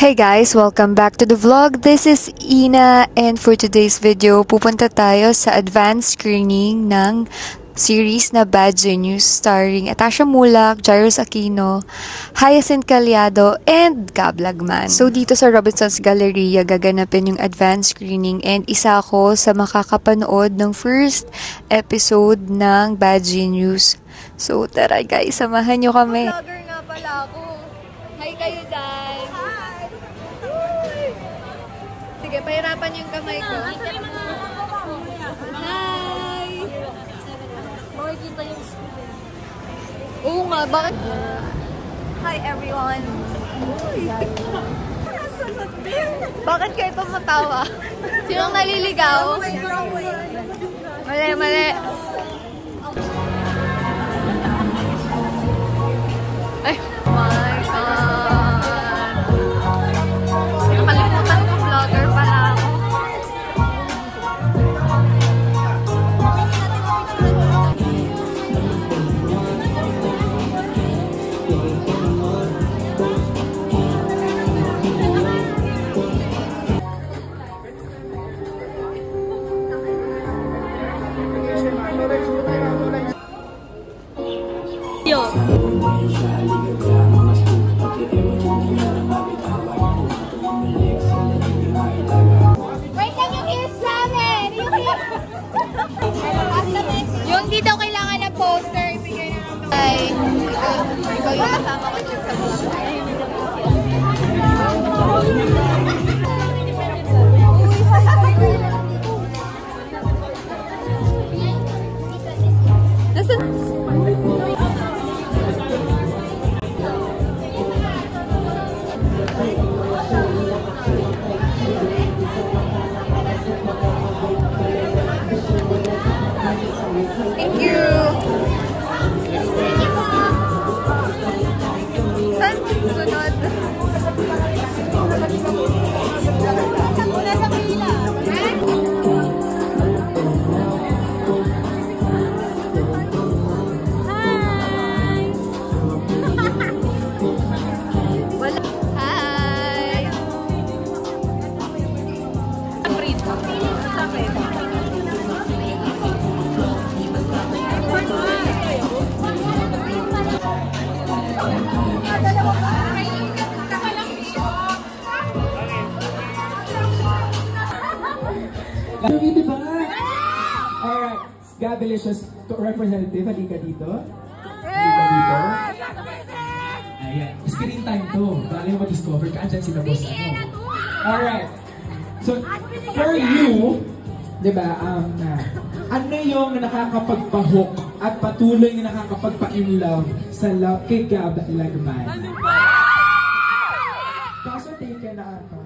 Hey guys! Welcome back to the vlog. This is Ina and for today's video, pupunta tayo sa advanced screening ng series na Bad Genius starring Atasha Mulak, Jairus Aquino, Hyacinth Caliado, and Gab Lagman. So dito sa Robinsons Galleria, gaganapin yung advanced screening and isa ako sa makakapanood ng first episode ng Bad Genius. So tara guys, samahan nyo kami. Vlogger nga pala ako. Hi kayo dyan. Sige, pahirapan yung kamay ko. Hi! Makikita yung screen. Oo nga, bakit? Hi everyone! Bakit kayo tumatawa? Sinong naliligaw? Mali, mali. Ay, my God! Nakalimutan ko, vlogger pala ako. Yo! Yung di daw kailangan ng poster, ibigay na lang. Ay, ikaw yung kasama ko dyan sa vlog. Thank you. Saan sunod? Muna sa pila. Hi! Wala. Hi! Diba? Alright, Gabilicious representative, halika dito. Halika dito. Ayan, screen time to. Bali mo ma-discover ka, andyan sila boss ano. Alright, so for you, diba, ano yung nakakapagpahook at patuloy na nakakapagpa-in-love sa love kay Gab Lagman? Kaso taken na ako.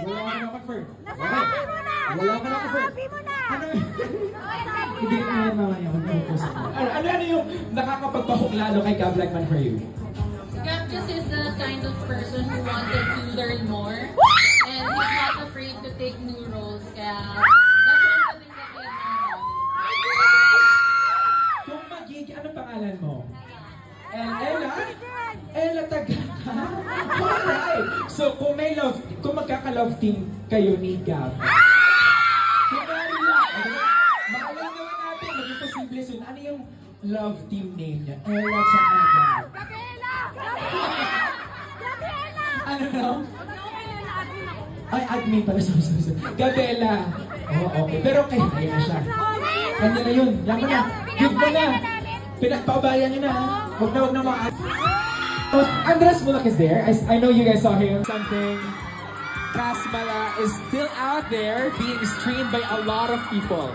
Wala ka na confirm. Wala ka na confirm. Ano? Hindi ko na mamaya. Ano yung nakakapagpahook lalo kay Gab Lagman for you? Gab just is the kind of person who wanted to learn more. And he's not afraid to take new roles. Kaya that's one of the things that I admire. Kung magiging, anong pangalan mo? Ella? Ella Tagata? Alright! So kung may love, kung magkaka-love team kayo ni Gab, kumari lang, maalala naman natin, maging posible soon, ano yung love team name niya? Ella tsaka Gab. Ano na? Ay, admin pala. Sorry. Gabella. Oh, okay. Pero kaya na siya. Kanya na yun. Yan mo na. Give mo na. Pinagpabayan niyo na. Huwag na mga... Andres Mulak is there. I know you guys saw him. Something. Kasmala is still out there being streamed by a lot of people.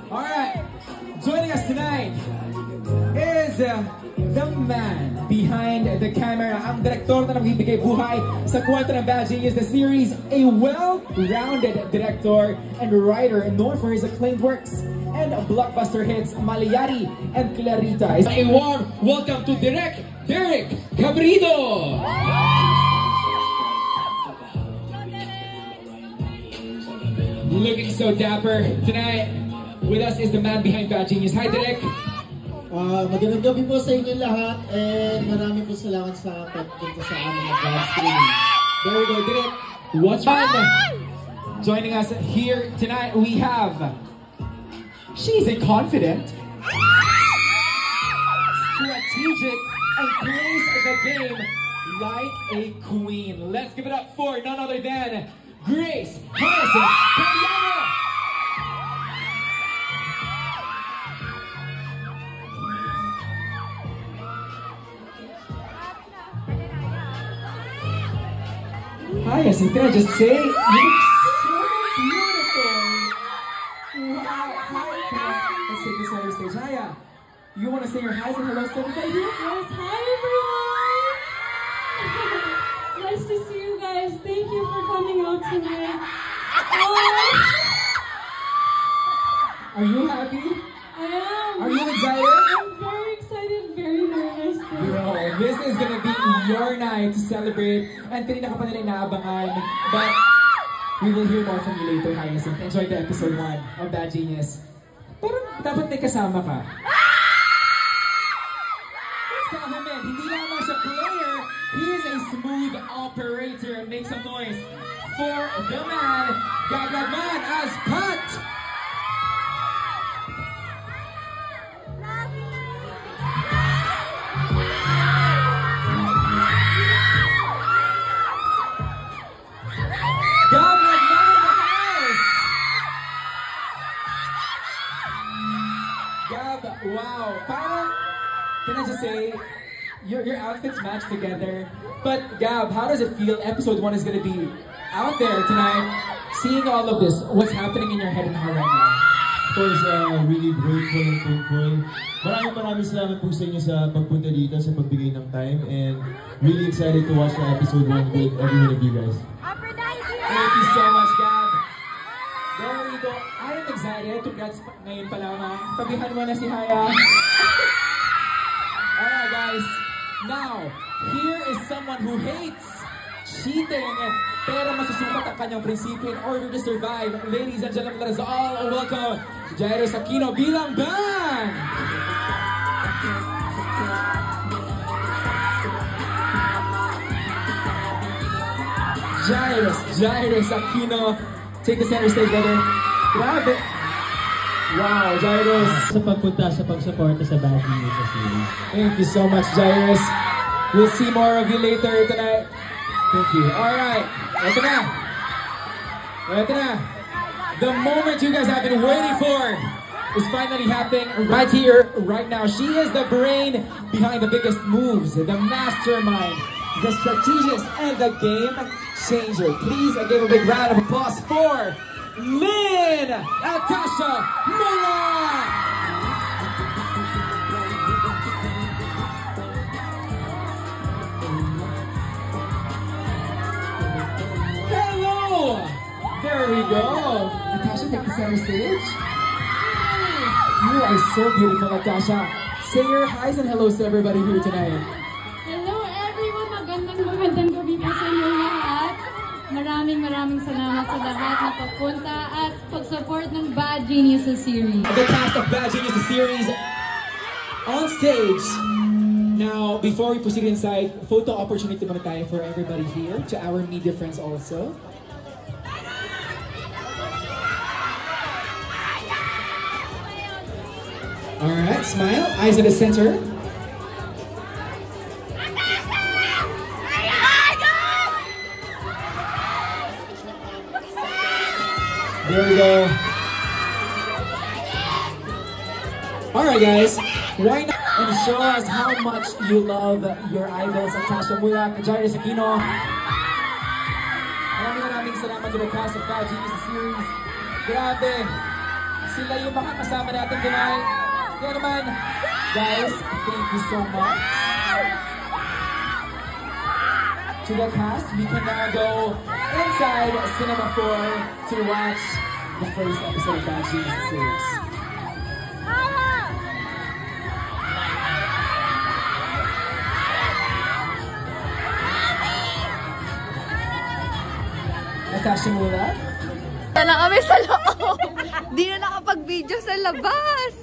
Alright. Joining us tonight is the man behind the camera, ang direktor na nagbibigay buhay sa kwento ng Bad Genius, the series, a well-rounded director and writer known for his acclaimed works and blockbuster hits Malayari and Clarita. A warm welcome to Derek Cabrido! Looking so dapper. Tonight, with us is the man behind Bad Genius. Hi, Derek. Magandang gabi po sa inyo lahat and maraming po salamat sa pagpunta sa aming advance screening. There we go, Derek. What's fun? Joining us here tonight, we have... She's a confident, strategic, and plays the game like a queen. Let's give it up for none other than Grace Harrison Cayano. Hi, Yasin, can I just say, you look so beautiful. Wow, hi. Let's take this center stage. Hiya, you want to say your highs and hellos to everybody here? Yes, hi everyone! Nice to see you guys. Thank you for coming out tonight. Are you happy? I am. Are you excited? I'm very excited, very nervous. Bro, this is gonna be your night to celebrate. And kanina ka pa nila inaabangan. But we will hear more from you later, Hyacinth. Enjoy the episode 1 of Bad Genius. Pero dapat may kasama ka. Let's call him in. Hindi lamang siya player, he is a smooth operator. Make some noise for the man, Gab Lagman as Pat. Wow, parang, can I just say, your outfits match together. But Gab, how does it feel? Episode 1 is gonna be out there tonight. Seeing all of this, what's happening in your head and heart right now? Of course, really grateful and thankful. Maraming salamat po sa inyo sa pagpunta dito, sa pagbigay ng time, and really excited to watch the episode 1 with every one of you guys. Thank you so much, Gab. There we go. I am excited. Congrats ngayon pa lamang. Pagihan mo na si Haya. Alright guys, now, here is someone who hates cheating, pero masusukat ang kanyang prinsipyo in order to survive. Ladies and gentlemen, let us all welcome Jairo Aquino bilang band! Jairo Aquino, take the center stage, brother. Grabe! Wow, Jairus. Sa pagpunta, sa pagsuporta sa Bad Genius sa series. Thank you so much, Jairus. We'll see more of you later tonight. Thank you. Alright, ito na. The moment you guys have been waiting for is finally happening right here, right now. She is the brain behind the biggest moves, the mastermind, the strategist, and the game changer. Please give a big round of applause for Lynn Natasha Mula! Hello! There we go. Natasha, take the center stage. You are so beautiful, Natasha. Say your highs and hellos to everybody here tonight. Hello everyone! Magandang gabi po sa inyo lahat. Maraming salamat sa lahat na pagpunta at pag-support ng Bad Genius series. The cast of Bad Genius series on stage. Now, before we proceed inside, photo opportunity muna tayo for everybody here, to our media friends also. Alright, smile, eyes at the center. There we go. Alright guys, right now, and show us how much you love your idols, Natasha Mula, Jairo Aquino. Maraming salamat to the cast of Bad Genius series. Grabe, sila yung makakasama natin tonight. Kaya naman, guys, thank you so much. To the cast, we can now go inside Cinema 4 to watch the first episode of Bad Genius series. Natasha Mula. na kami sa loob. Di na nakapag-video sa labas.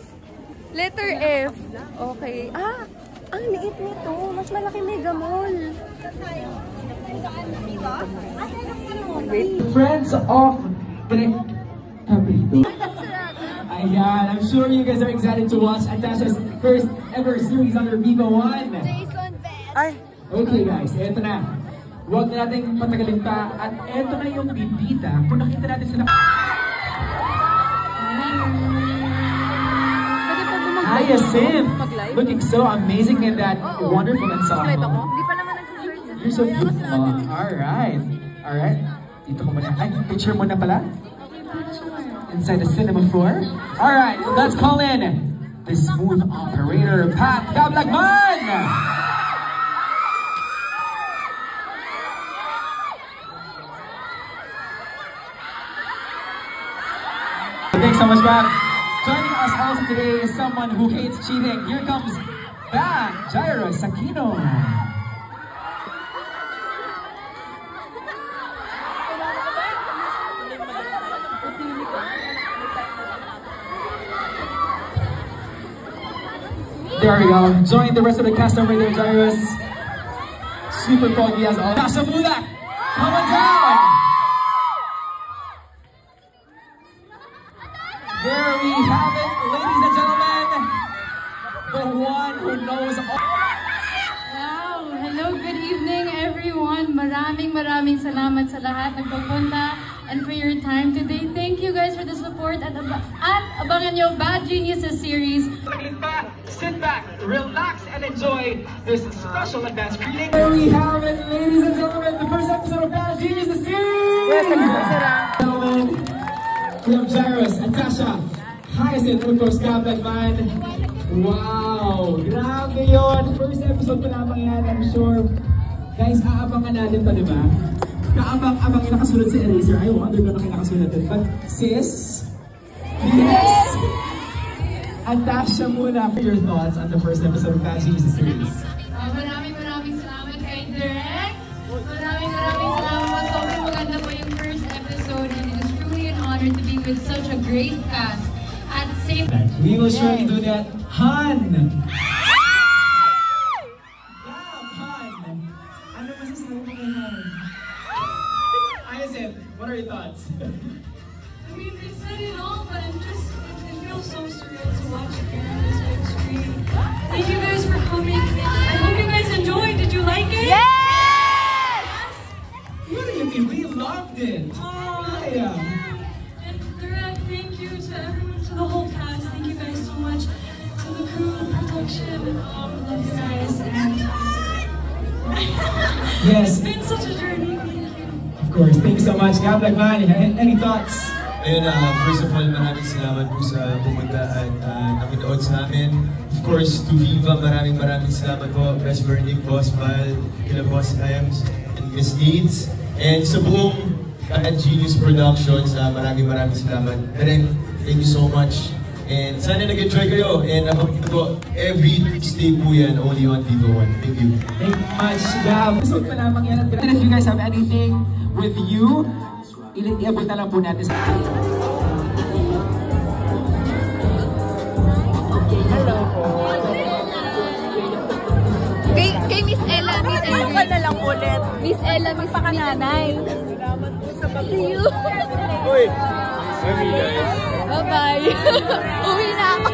Letter F. Okay. Ah, ang liit nito. Mas malaki Mega Mall. Friends of Ayan, I'm sure you guys are excited to watch Atasha's first ever series under Viva One. Ay. Okay guys, eto na. Huwag na natin patagalin pa. At eto na yung bibita. Kung nakita natin sila. Hyacinth! Looking so amazing in that wonderful ensemble. You're so beautiful. Alright. Alright. Dito ko muna. Ay, picture mo na pala? Inside the cinema floor. Alright, let's call in the smooth operator, Pat Gablagman! Thanks so much, Pat. Joining us also today is someone who hates cheating. Here comes Bam Jairus Aquino. There we go. Join the rest of the cast over there, Jairus. Super foggy as always. Tasha Mulak, coming down. There we have it, ladies and gentlemen. The one who knows all. Wow! Hello, good evening everyone. Maraming salamat sa lahat nagpupunta and for your time today. Thank you guys for the support at abangan nyo Bad Geniuses series. Sit back, relax, and enjoy this special advanced screening. There we have it, ladies and gentlemen, the first episode of Bad Geniuses series. Gentlemen, we have Jairus, Atasha, Hyacinth, of course, Gablagman. Wow, grabe yun. First episode pa lamang yan, I'm sure. Guys, aabangan natin pa, di ba? Kaabang-abang yung nakasunod si Eraser. I wonder kung ano nakasunod natin. But sis, yes! Atasha muna for your thoughts on the first episode of Bad Geniuses series. Maraming salamat kay Direk. Maraming salamat. Sobrang maganda po yung first episode and it is truly an honor to be with such a great cast. At the same time, we will surely do that. Han! Ano masasabi mo kay Han? Hyacinth, what are your thoughts? I mean, they said it all, but it feels so surreal to watch it here on this big screen. Thank you guys for coming. I hope you guys enjoyed. Did you like it? Yes! What do you mean? We loved it! Oh, yeah. And Direct, thank you to everyone, to the whole cast. Thank you guys so much. To the crew, production, love you guys. And Yes. it's been such a journey. Thank you. Of course. Thank you so much. Gablagman, any thoughts? Ayun, first of all, maraming salamat po sa pumunta at nakinood sa amin. Of course, to Viva, maraming salamat po. Best Burning, Boss Val, kila Boss Ems, and Miss Needs. And sa buong Bad Genius Productions, maraming salamat. And then, thank you so much. And sana nag-enjoy kayo. And abangan po, every Tuesday po yan, only on Viva One. Thank you. Thank you much, Gab. So, pa lamang yan. And if you guys have anything with you, iabot na lang po natin sa... Kay Miss Ella, Miss Ella na lang ulit. Miss Ella, Miss Pakananay. Salamat po sa pag-view. Uy! Guys. Bye-bye. Uwi na ako.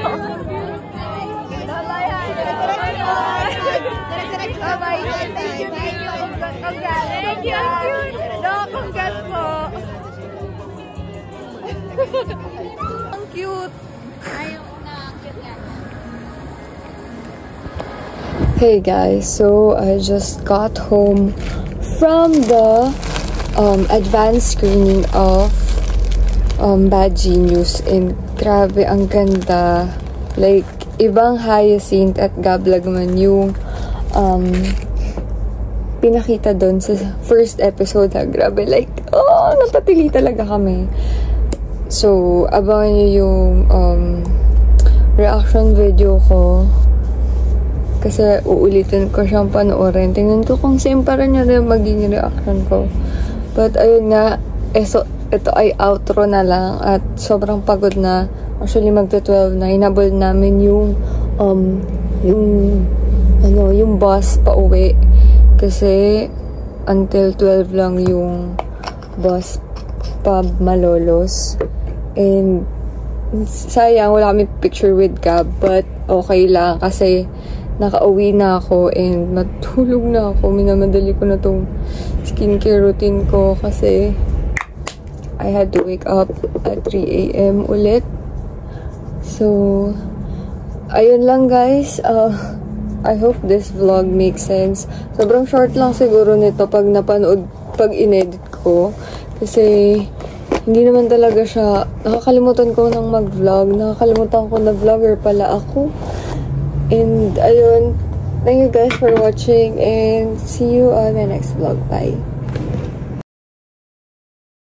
Bye-bye. Thank you. Thank you. Congrats po. Ang cute. Hey guys, so I just got home from the advanced screening of Bad Genius, and grabe ang ganda. Like, ibang Hyacinth at Gablagman yung pinakita doon sa first episode. Grabe, like, napatili talaga kami. So, abangan nyo yung reaction video ko. Kasi uulitin ko siyang panoorin. Tingnan ko kung same pa rin yun yung magiging reaction ko. But ayun nga, ito ay outro na lang at sobrang pagod na. Actually, magta-12 na. Inabol namin yung bus pa uwi. Kasi, until 12 lang yung bus pa Malolos. And, sayang, wala kami picture with Gab. But, okay lang. Kasi, nakauwi na ako and matulog na ako. Minamadali ko na tong skincare routine ko kasi I had to wake up at 3 a.m. ulit. So, ayun lang guys. I hope this vlog makes sense. Sobrang short lang siguro nito pag napanood, pag inedit ko. Kasi, hindi naman talaga siya, nakakalimutan ko ng mag-vlog. Nakakalimutan ko na vlogger pala ako. And, ayun. Thank you guys for watching and see you on my next vlog. Bye!